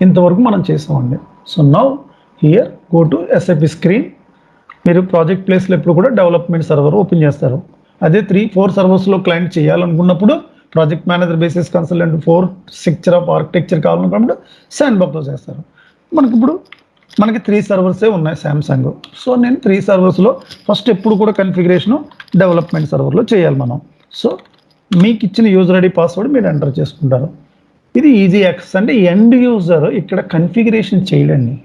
ఇంతవరకు మనం చేసామండి. So now here go to SAP screen. మీరు ప్రాజెక్ట్ ప్లేస్లో ఎప్పుడు కూడా డెవలప్మెంట్ సర్వర్ ఓపెన్ చేస్తారు. అదే 3-4 సర్వర్స్లో క్లయింట్ చేయాలనుకున్నప్పుడు project manager basis consultant 4 structure of architecture కావాలనుకున్నప్పుడు శాండ్ బాక్స్లో చేస్తారు. మనకి 3 సర్వర్సే ఉన్నాయి శాంసంగ్. సో నేను 3 సర్వర్స్లో ఫస్ట్ ఎప్పుడు కూడా కన్ఫిగరేషను డెవలప్మెంట్ సర్వర్లో చేయాలి మనం. సో మీకు ఇచ్చిన యూజర్ ఐడి పాస్వర్డ్ మీరు ఎంటర్ చేసుకుంటారు. ఇది ఈజీ యాక్సెస్. అంటే ఎండ్ యూజర్ ఇక్కడ కన్ఫిగరేషన్ చేయడండి.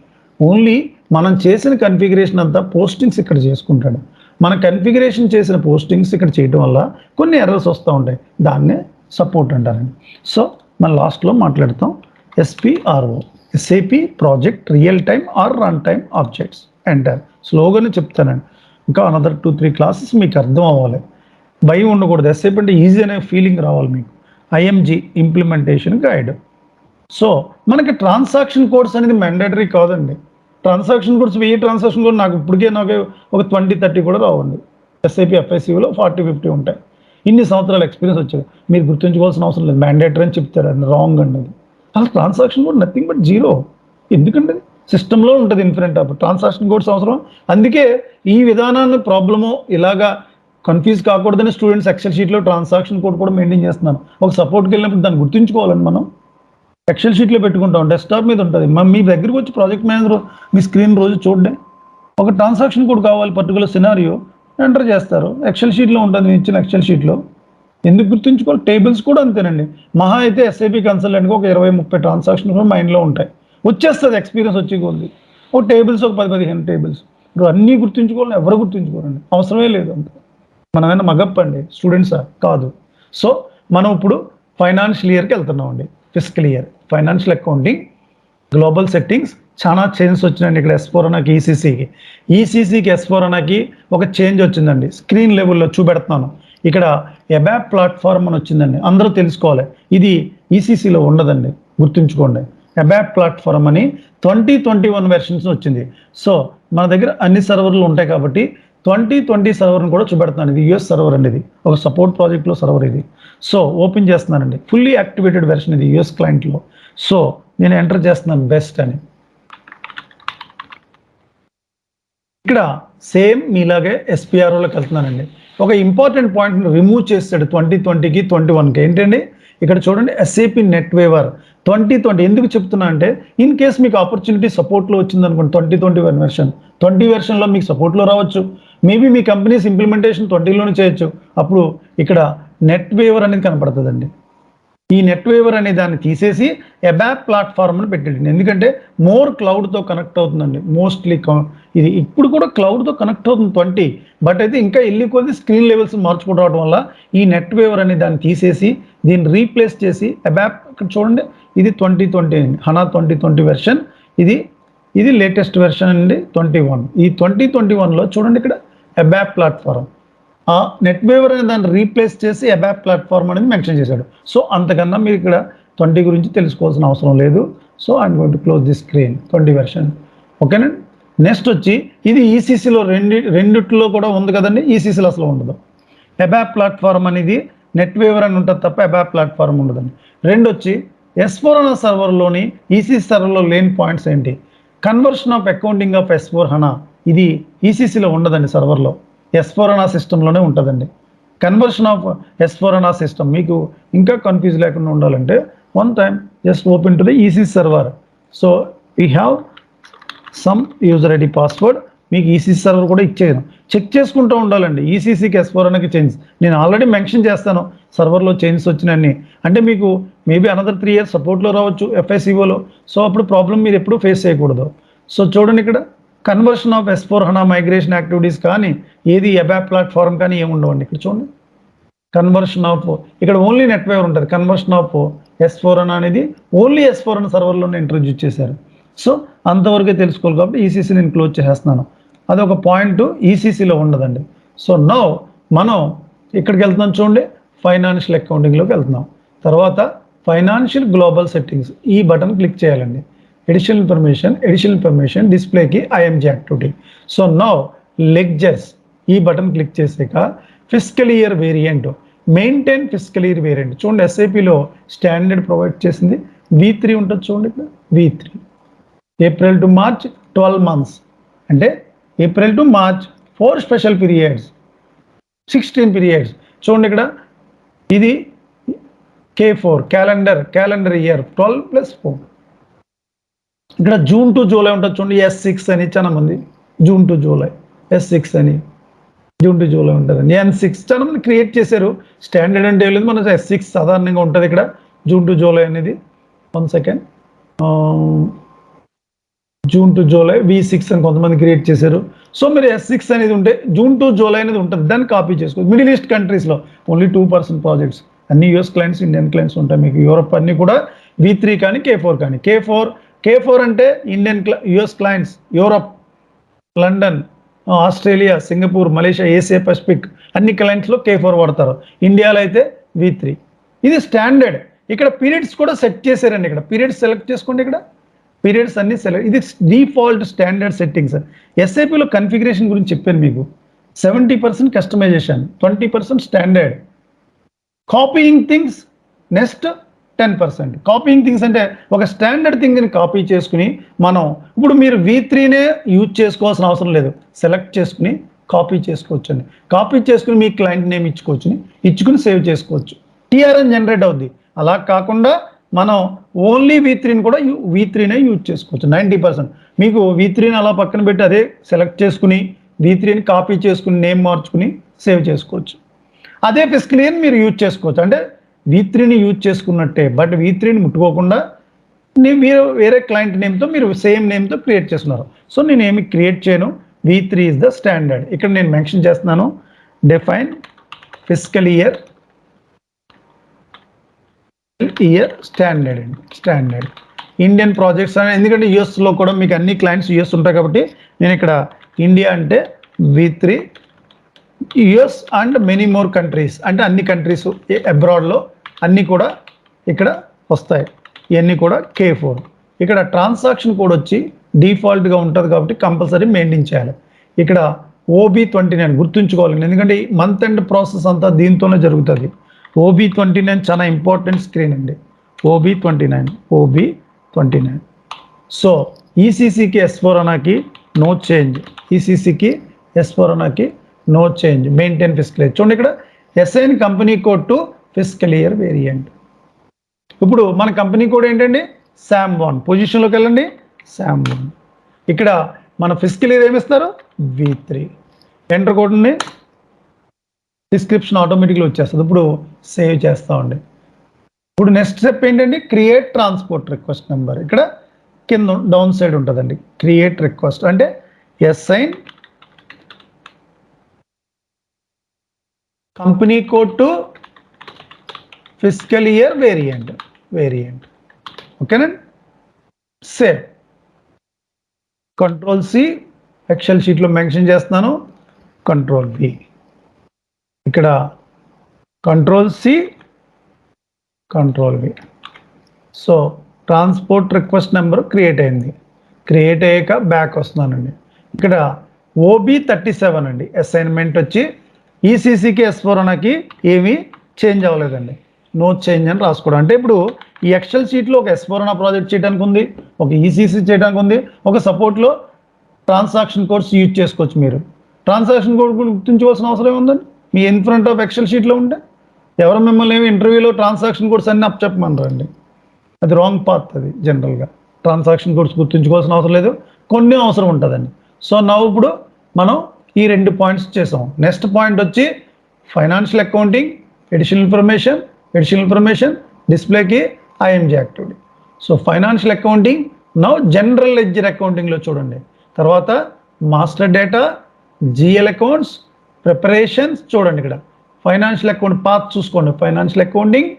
ఓన్లీ మనం చేసిన కన్ఫిగరేషన్ అంతా పోస్టింగ్స్ ఇక్కడ చేసుకుంటాడు. మన కన్ఫిగరేషన్ చేసిన పోస్టింగ్స్ ఇక్కడ చేయడం వల్ల కొన్ని ఎర్రర్స్ వస్తూ ఉంటాయి. దాన్నే సపోర్ట్ అంటారండి. సో మనం లాస్ట్లో మాట్లాడతాం. SPRO, SAP project real time or run time objects enter. స్లోగానే చెప్తానండి. ఇంకా అనదర్ 2-3 క్లాసెస్ మీకు అర్థం అవ్వాలి. భయం ఉండకూడదు. ఎస్ఏపి అంటే ఈజీ అనే ఫీలింగ్ రావాలి మీకు. IMG implementation guide. సో మనకి ట్రాన్సాక్షన్ కోడ్స్ అనేది మ్యాండేటరీ కాదండి. ట్రాన్సాక్షన్ కోడ్స్ 1000 ట్రాన్సాక్షన్ కోడ్ నాకు ఒక 20-30 కూడా రావండి. ఎస్ఐపి ఎఫ్ఐసిలో 40-50 ఉంటాయి. ఇన్ని సంవత్సరాల ఎక్స్పీరియన్స్ వచ్చాయి. మీరు గుర్తుంచుకోవాల్సిన అవసరం లేదు. మ్యాండేటరీ అని చెప్తారు, అది రాంగ్ అండి. అది అసలు transaction code nothing but zero. ఎందుకంటే సిస్టంలో ఉంటుంది ఇన్ఫినిట్ ఆఫ్ ట్రాన్సాక్షన్ కోడ్స్ అవసరం. అందుకే ఈ విధానాన్ని ప్రాబ్లము ఇలాగా కన్ఫ్యూజ్ కాకూడదని స్టూడెంట్స్ ఎక్సెల్ షీట్లో ట్రాన్సాక్షన్ కోడ్ కూడా మెయింటైన్ చేస్తున్నాను. ఒక సపోర్ట్కి వెళ్ళినప్పుడు దాన్ని గుర్తుంచుకోవాలండి. మనం ఎక్సెల్ షీట్లో పెట్టుకుంటాం, డెస్క్టాప్ మీద ఉంటుంది. మీ దగ్గరికి వచ్చి ప్రాజెక్ట్ మేనేజర్ మీ స్క్రీన్ రోజు చూడండి. ఒక ట్రాన్సాక్షన్ కోడ్ కావాలి, పర్టికులర్ సినారియో ఎంటర్ చేస్తారు. ఎక్సెల్ షీట్లో ఉంటుంది, నేను ఇచ్చిన ఎక్సెల్ షీట్లో. ఎందుకు గుర్తుంచుకోవాలి? టేబుల్స్ కూడా అంతేనండి. మహా అయితే ఎస్ఐపి కన్సల్టెంట్కి ఒక 20-30 ట్రాన్సాక్షన్ కూడా మైండ్లో ఉంటాయి. వచ్చేస్తుంది ఎక్స్పీరియన్స్ వచ్చి కొద్ది. ఒక టేబుల్స్ ఒక 10-15 టేబుల్స్. ఇప్పుడు అన్నీ గుర్తుంచుకోవాలని ఎవరు గుర్తుంచుకోరండి, అవసరమే లేదు. అంత మనమైనా మగప్ అండి, స్టూడెంట్సా? కాదు. సో మనం ఇప్పుడు ఫైనాన్షియల్ ఇయర్కి వెళ్తున్నాం అండి. Fiscal year, financial accounting, global settings చాలా చేంజెస్ వచ్చినాయండి. ఇక్కడ S4 HANAకి ఈసీసీకి S4 HANAకి ఒక చేంజ్ వచ్చిందండి. స్క్రీన్ లెవెల్లో చూపెడుతున్నాను. ఇక్కడ ఎబాప్ ప్లాట్ఫామ్ అని వచ్చిందండి. అందరూ తెలుసుకోవాలి, ఇది ఈసీసీలో ఉండదండి, గుర్తుంచుకోండి. ఎబాప్ ప్లాట్ఫామ్ అని 2021 వెర్షన్స్ వచ్చింది. సో మన దగ్గర అన్ని సర్వర్లు ఉంటాయి కాబట్టి 2020 సర్వర్ని కూడా చూపెడుతున్నాను. ఇది యూఎస్ సర్వర్ అండి. ఇది ఒక సపోర్ట్ ప్రాజెక్ట్లో సర్వర్ ఇది. సో ఓపెన్ చేస్తున్నానండి. ఫుల్లీ యాక్టివేటెడ్ వెర్షన్ ఇది యూఎస్ క్లయింట్లో. సో నేను ఎంటర్ చేస్తున్నాను బెస్ట్ అని. ఇక్కడ సేమ్ మీలాగే ఎస్పిఆర్ఓలోకి వెళ్తున్నానండి. ఒక ఇంపార్టెంట్ పాయింట్ రిమూవ్ చేస్తాడు 2020కి 21కి. ఏంటండి ఇక్కడ చూడండి, ఎస్ఏపి నెట్ వేవర్ 2020. ఎందుకు చెప్తున్నా అంటే ఇన్ కేస్ మీకు ఆపర్చునిటీ సపోర్ట్లో వచ్చింది అనుకోండి, 2021 వెర్షన్, 20 వెర్షన్లో మీకు సపోర్ట్లో రావచ్చు. మేబీ మీ కంపెనీస్ ఇంప్లిమెంటేషన్ 20లోనే చేయొచ్చు. అప్పుడు ఇక్కడ నెట్ వేవర్ అనేది కనపడుతుందండి. ఈ నెట్ వేవర్ అనే దాన్ని తీసేసి ఎబాప్ ప్లాట్ఫామ్ అని పెట్టండి. ఎందుకంటే మోర్ క్లౌడ్తో కనెక్ట్ అవుతుందండి. మోస్ట్లీ ఇది ఇప్పుడు కూడా క్లౌడ్తో కనెక్ట్ అవుతుంది 20, బట్ అయితే ఇంకా వెళ్ళి కొద్ది స్క్రీన్ లెవెల్స్ మార్చుకుంటూ రావడం వల్ల ఈ నెట్ వేవర్ అనే దాన్ని తీసేసి దీన్ని రీప్లేస్ చేసి ఎబాప్. ఇక్కడ చూడండి, ఇది 2020 హనా 2020 వెర్షన్. ఇది లేటెస్ట్ వెర్షన్ అండి 21. ఈ 2021లో చూడండి ఇక్కడ ఎబాప్ ప్లాట్ఫామ్. ఆ నెట్ వేవర్ అనే దాన్ని రీప్లేస్ చేసి ఎబాప్ ప్లాట్ఫామ్ అనేది మెన్షన్ చేశాడు. సో అంతకన్నా మీరు ఇక్కడ 20 గురించి తెలుసుకోవాల్సిన అవసరం లేదు. So I'm going to close the screen 20 version. ఓకేనా? నెక్స్ట్ వచ్చి ఇది ఈసీసీలో రెండిట్లో కూడా ఉంది కదండి. ఈసీసీలో అసలు ఉండదు. ఎబాప్ ప్లాట్ఫామ్ అనేది నెట్ వేవర్ అని ఉంటుంది తప్ప ఎబాప్ ప్లాట్ఫామ్ ఉండదండి. రెండు వచ్చి S4 HANA సర్వర్లోని ఈసీసీ సర్వర్లో లేని పాయింట్స్ ఏంటి? Conversion of accounting of S4 HANA ఇది ఈసీసీలో ఉండదండి, సర్వర్లో. S4 HANA సిస్టంలోనే ఉంటుందండి. Conversion of S4 HANA system మీకు ఇంకా కన్ఫ్యూజ్ లేకుండా ఉండాలంటే one time just open to the ECC server. So we have some user ID password. మీకు ఈసీసీ సర్వర్ కూడా ఇచ్చేయను, check చేసుకుంటూ ఉండాలండి. ఈసీసీకి S4 HANAకి చేంజ్ నేను ఆల్రెడీ మెన్షన్ చేస్తాను. సర్వర్లో చేంజెస్ వచ్చినాయని అంటే మీకు మేబీ అనదర్ 3 years సపోర్ట్లో రావచ్చు ఎఫ్ఐసిఓలో. సో అప్పుడు ప్రాబ్లం మీరు ఎప్పుడూ ఫేస్ చేయకూడదు. సో చూడండి, ఇక్కడ conversion of S4 HANA migration activities కానీ ఏది ఎబాప్ ప్లాట్ఫామ్ కానీ ఏమి ఉండవండి. ఇక్కడ చూడండి, కన్వర్షన్ ఆఫ్ ఇక్కడ ఓన్లీ నెట్ వేవర్ ఉంటుంది. కన్వర్షన్ ఆఫ్ S4 HANA అనేది ఓన్లీ S4 HANA సర్వర్లోనే ఇంట్రడ్యూస్ చేశారు. సో అంతవరకే తెలుసుకోవాలి కాబట్టి ఈసీసీ నేను క్లోజ్ చేసేస్తున్నాను. అదొక పాయింట్ ఈసీసీలో ఉండదండి. సో నౌ మనం ఇక్కడికి వెళ్తున్నాం చూడండి, ఫైనాన్షియల్ అకౌంటింగ్లోకి వెళ్తున్నాం. తర్వాత ఫైనాన్షియల్ గ్లోబల్ సెట్టింగ్స్ ఈ బటన్ క్లిక్ చేయాలండి. ఎడిషనల్ ఇన్ఫర్మేషన్ డిస్ప్లేకి IMG activity. So now lectures ఈ బటన్ క్లిక్ చేసాక fiscal year variant, maintain fiscal year variant చూడండి. ఎస్ఐపిలో స్టాండర్డ్ ప్రొవైడ్ చేసింది, V3 ఉంటుంది చూడండి ఇక్కడ V3 April to March 12 months అంటే April to March 4 special periods 16 periods చూడండి ఇక్కడ ఇది K4 క్యాలెండర్ ఇయర్ 12 + 4 ఇక్కడ జూన్ టు జూలై ఉంటుంది చూడండి S6 అని చాలా మంది జూన్ టు జూలై S6 అని జూన్ టు జూలై ఉంటుందండి N6 చాలా మంది క్రియేట్ చేశారు స్టాండర్డ్ అంటే లేదు మన S6 సాధారణంగా ఉంటుంది ఇక్కడ జూన్ టు జూలై అనేది 1 second June to July V6 అని కొంతమంది క్రియేట్ చేశారు సో మీరు S6 అనేది ఉంటే జూన్ టు జూలై అనేది ఉంటుంది దాన్ని కాపీ చేసుకోవచ్చు మిడిల్ ఈస్ట్ కంట్రీస్లో ఓన్లీ 2% ప్రాజెక్ట్స్ అన్ని US క్లయింట్స్ ఇండియన్ క్లయింట్స్ ఉంటాయి మీకు యూరోప్ అన్ని కూడా V3 కానీ K4 కానీ K4 అంటే Indian US clients Europe London Australia Singapore Malaysia Asia Pacific అన్ని క్లయింట్స్లో K4 వాడతారు ఇండియాలో అయితే V3 ఇది స్టాండర్డ్ ఇక్కడ పీరియడ్స్ కూడా సెట్ చేశారండి ఇక్కడ పీరియడ్స్ సెలెక్ట్ చేసుకోండి ఇక్కడ పీరియడ్స్ అన్ని సెలెక్ట్ ఇది డిఫాల్ట్ స్టాండర్డ్ సెట్టింగ్స్ ఎస్ఏపిలో కన్ఫిగరేషన్ గురించి చెప్పాను మీకు 70% customisation 20% standard copying things next 10% copying things అంటే ఒక స్టాండర్డ్ థింగ్ని కాపీ చేసుకుని మనం ఇప్పుడు మీరు V3నే యూజ్ చేసుకోవాల్సిన అవసరం లేదు సెలెక్ట్ చేసుకుని కాపీ చేసుకోవచ్చండి కాపీ చేసుకుని మీ క్లయింట్ నేమ్ ఇచ్చుకుని సేవ్ చేసుకోవచ్చు TRN జనరేట్ అవుద్ది అలా కాకుండా మనం ఓన్లీ V3ని కూడా V3నే యూజ్ చేసుకోవచ్చు 90% మీకు V3ని అలా పక్కన పెట్టి అదే సెలెక్ట్ చేసుకుని V3ని కాపీ చేసుకుని నేమ్ మార్చుకుని సేవ్ చేసుకోవచ్చు అదే ఫిస్కల్ ఇయర్ మీరు యూజ్ చేసుకోవచ్చు అంటే V3ని యూజ్ చేసుకున్నట్టే బట్ V3ని ముట్టుకోకుండా మీరు వేరే క్లయింట్ నేమ్తో మీరు సేమ్ నేమ్తో క్రియేట్ చేస్తున్నారు సో నేను ఏమి క్రియేట్ చేయను V3 ఇస్ ద స్టాండర్డ్ ఇక్కడ నేను మెన్షన్ చేస్తున్నాను define fiscal year standard Indian projects అని ఎందుకంటే యూఎస్లో కూడా మీకు అన్ని క్లయింట్స్ యూఎస్ ఉంటాయి కాబట్టి నేను ఇక్కడ ఇండియా అంటే V3 US and many more countries అంటే అన్ని కంట్రీస్ అబ్రాడ్లో అన్నీ కూడా ఇక్కడ వస్తాయి ఇవన్నీ కూడా K4 ఇక్కడ ట్రాన్సాక్షన్ కోడ్ వచ్చి డిఫాల్ట్గా ఉంటుంది కాబట్టి కంపల్సరీ మెయింటైన్ చేయాలి ఇక్కడ OB29 గుర్తుంచుకోవాలి ఎందుకంటే ఈ మంత్ ఎండ్ ప్రాసెస్ అంతా దీంతోనే జరుగుతుంది OB29 చాలా ఇంపార్టెంట్ స్క్రీన్ అండి OB29 సో ECCకి S4 HANAకి నో చేంజ్ ECCకి S4 HANAకి no change maintain fiscal year చూడండి ఇక్కడ assign company code to fiscal year variant ఇప్పుడు మన కంపెనీ కోడ్ ఏంటండి SAM1 పొజిషన్లోకి వెళ్ళండి SAM1 ఇక్కడ మన ఫిస్కల్ ఇయర్ ఏమిస్తారు V3 ఎంటర్ కోడ్ని డిస్క్రిప్షన్ ఆటోమేటిక్గా వచ్చేస్తుంది ఇప్పుడు సేవ్ చేస్తామండి ఇప్పుడు నెక్స్ట్ స్టెప్ ఏంటండి క్రియేట్ ట్రాన్స్పోర్ట్ రిక్వెస్ట్ నెంబర్ ఇక్కడ కింద డౌన్ సైడ్ ఉంటుందండి క్రియేట్ రిక్వెస్ట్ అంటే assign company code to fiscal year variant ఓకేనండి సేవ్ Ctrl+C ఎక్సెల్ షీట్లో మెన్షన్ చేస్తున్నాను Ctrl+V ఇక్కడ Ctrl+C Ctrl+V so transport request number create అయింది క్రియేట్ అయ్యాక బ్యాక్ వస్తున్నానండి ఇక్కడ OB37 అండి అసైన్మెంట్ వచ్చి ECCకి S4 HANAకి ఏమీ చేంజ్ అవ్వలేదండి నో చేంజ్ అని రాసుకోవడం అంటే ఇప్పుడు ఈ ఎక్సెల్ షీట్లో ఒక S4 HANA ప్రాజెక్ట్ చేయడానికి ఉంది ఒక ECC చేయడానికి ఉంది ఒక సపోర్ట్లో ట్రాన్సాక్షన్ కోడ్స్ యూజ్ చేసుకోవచ్చు మీరు ట్రాన్సాక్షన్ కోడ్ గుర్తుంచుకోవాల్సిన అవసరం ఏముందండి మీ ఇన్ ఫ్రంట్ ఆఫ్ ఎక్సెల్ షీట్లో ఉంటే ఎవరు మిమ్మల్ని ఏమి ఇంటర్వ్యూలో ట్రాన్సాక్షన్ కోడ్స్ అన్నీ చెప్పమన్నారండి అది రాంగ్ పాత్ అది జనరల్గా ట్రాన్సాక్షన్ కోడ్స్ గుర్తుంచుకోవాల్సిన అవసరం లేదు కొన్ని అవసరం ఉంటుందండి సో నా ఇప్పుడు మనం ఈ 2 పాయింట్స్ చేసాం నెక్స్ట్ పాయింట్ వచ్చి ఫైనాన్షియల్ అకౌంటింగ్ ఎడిషనల్ ఇన్ఫర్మేషన్ డిస్ప్లేకి IMG activity so financial accounting now general ledger అకౌంటింగ్లో చూడండి తర్వాత master data GL accounts preparations చూడండి ఇక్కడ ఫైనాన్షియల్ అకౌంట్ పాత్ చూసుకోండి financial accounting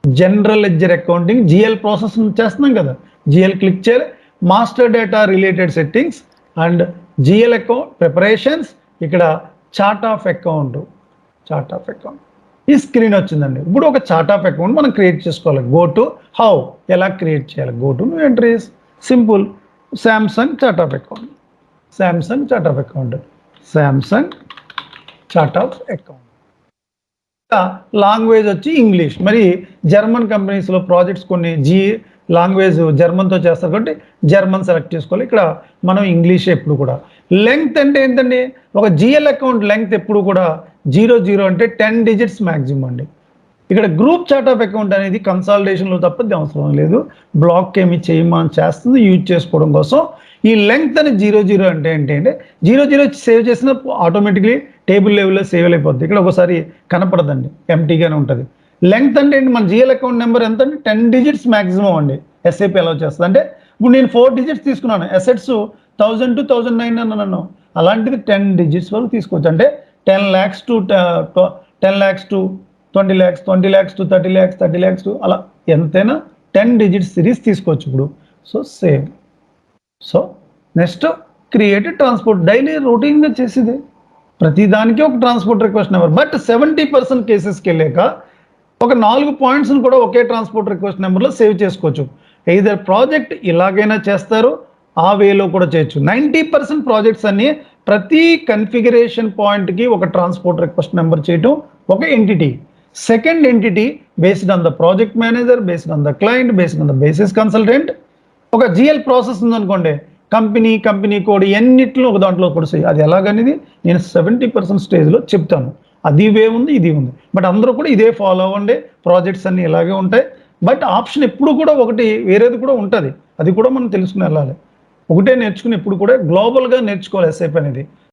general ledger accounting GL process చేస్తున్నాం కదా GL క్లిక్ చేయాలి master data related settings and GL account preparations ఇక్కడ చార్ట్ ఆఫ్ అకౌంట్ ఈ స్క్రీన్ వచ్చిందండి ఇప్పుడు ఒక చార్ట్ ఆఫ్ అకౌంట్ మనం క్రియేట్ చేసుకోవాలి గో టు హౌ ఎలా క్రియేట్ చేయాలి go to new entries simple Samsung chart of account language వచ్చి ఇంగ్లీష్ మరి జర్మన్ కంపెనీస్లో ప్రాజెక్ట్స్ కొన్ని లాంగ్వేజ్ జర్మన్తో చేస్తారు కాబట్టి జర్మన్ సెలెక్ట్ చేసుకోవాలి. ఇక్కడ మనం ఇంగ్లీష్ ఎప్పుడు కూడా. లెంగ్త్ అంటే ఏంటండి, ఒక జిఎల్ అకౌంట్ లెంగ్త్ ఎప్పుడు కూడా 00 అంటే 10 డిజిట్స్ మ్యాక్సిమం అండి. ఇక్కడ గ్రూప్ చార్ట్ ఆఫ్ అకౌంట్ అనేది కన్సాలిడేషన్లో తప్పది అవసరం లేదు. బ్లాక్ ఏమి మనం చేస్తుంది యూజ్ చేసుకోవడం కోసం. ఈ లెంగ్త్ అని 00 అంటే ఏంటంటే 00 సేవ్ చేసిన ఆటోమేటిక్లీ టేబుల్ లెవెల్లో సేవ్ అయిపోద్ది. ఇక్కడ ఒకసారి కనపడదండి, ఎంటీగానే ఉంటుంది. లెంగ్త్ అంటే ఏంటి, మన జిఎల్ అకౌంట్ నెంబర్ ఎంత అంటే 10 డిజిట్స్ మ్యాక్సిమం అండి. ఎస్ఏపీ అలౌ చేస్తుంది. అంటే ఇప్పుడు నేను 4 డిజిట్స్ తీసుకున్నాను, అసెట్స్ 1000 to 1009 అన్నాను, అలాంటిది 10 డిజిట్స్ వరకు తీసుకోవచ్చు. అంటే 10 lakhs to 10 lakhs to 20 lakhs, 20 lakhs to 30 lakhs, 30 lakhs to అలా ఎంతైనా 10 డిజిట్స్ సిరీస్ తీసుకోవచ్చు ఇప్పుడు. So save. So next create transport. Daily రొటీన్గా చేసేది ప్రతిదానికి ఒక ట్రాన్స్పోర్ట్ రిక్వెస్ట్ నెంబర్. బట్ 70% కేసెస్కి వెళ్ళాక ఒక 4 పాయింట్స్ని కూడా ఒకే ట్రాన్స్పోర్ట్ రిక్వెస్ట్ నెంబర్లో సేవ్ చేసుకోవచ్చు. ఎయిదర్ ప్రాజెక్ట్ ఇలాగైనా చేస్తారు, ఆ వేలో కూడా చేయొచ్చు. 90% ప్రాజెక్ట్స్ అన్ని ప్రతి కన్ఫిగరేషన్ పాయింట్కి ఒక ట్రాన్స్పోర్ట్ రిక్వెస్ట్ నెంబర్ చేయటం ఒక entity. Second entity based on the project manager, based on the client, based on the basis consultant. ఒక జిఎల్ ప్రాసెస్ ఉందనుకోండి, కంపెనీ కోడ్ ఎన్నిట్లో ఒక దాంట్లో పొడిసాయి. అది ఎలాగనేది నేను 70% స్టేజ్లో చెప్తాను. అది వే ఉంది, ఇది ఉంది. బట్ అందరూ కూడా ఇదే ఫాలో అవ్వండి. ప్రాజెక్ట్స్ అన్నీ ఇలాగే ఉంటాయి. బట్ ఆప్షన్ ఎప్పుడు కూడా ఒకటి వేరేది కూడా ఉంటుంది. అది కూడా మనం తెలుసుకుని వెళ్ళాలి. ఒకటే నేర్చుకుని ఎప్పుడు కూడా గ్లోబల్గా నేర్చుకోవాలి ఎస్ఏపీ అనేది.